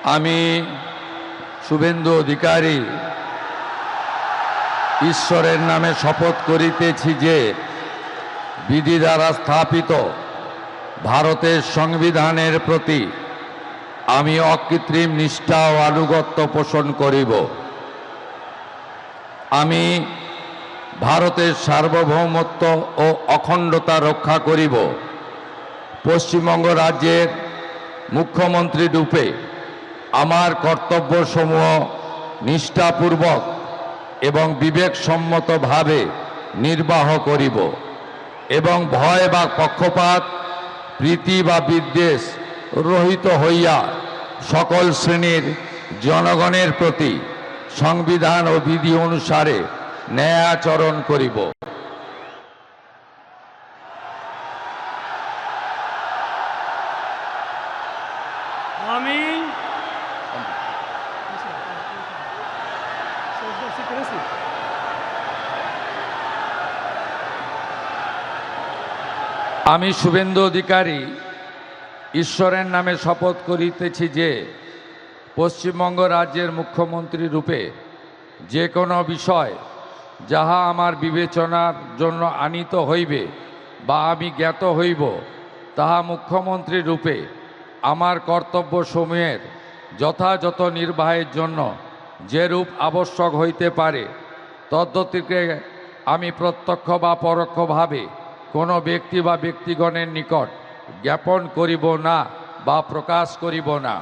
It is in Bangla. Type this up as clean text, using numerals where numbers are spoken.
আমি শুভেন্দু অধিকারী ঈশ্বরের নামে শপথ করিতেছি যে বিধি দ্বারা স্থাপিত ভারতের সংবিধানের প্রতি আমি অকৃত্রিম নিষ্ঠা ও আনুগত্য পোষণ করিব। আমি ভারতের সার্বভৌমত্ব ও অখণ্ডতা রক্ষা করিব। পশ্চিমবঙ্গ রাজ্যের মুখ্যমন্ত্রী রূপে আমার কর্তব্যসমূহ নিষ্ঠাপূর্বক এবং বিবেকসম্মতভাবে নির্বাহ করিব এবং ভয় বা পক্ষপাত, প্রীতি বা বিদ্বেষ রহিত হইয়া সকল শ্রেণীর জনগণের প্রতি সংবিধান ও বিধি অনুসারে ন্যায়াচরণ করিব। আমি শুভেন্দু অধিকারী ঈশ্বরের নামে শপথ করিতেছি যে পশ্চিমবঙ্গ রাজ্যের মুখ্যমন্ত্রী রূপে যে কোনো বিষয় যাহা আমার বিবেচনার জন্য আনীত হইবে বা আমি জ্ঞাত হইব, তাহা মুখ্যমন্ত্রী রূপে আমার কর্তব্যসমূহের যথাযথ নির্বাহের জন্য যেরূপ আবশ্যক হইতে পারে তদ্গতিকে আমি প্রত্যক্ষ বা পরোক্ষভাবে কোনো ব্যক্তি বা ব্যক্তিগণের নিকট জ্ঞাপন করিব না বা প্রকাশ করিব না।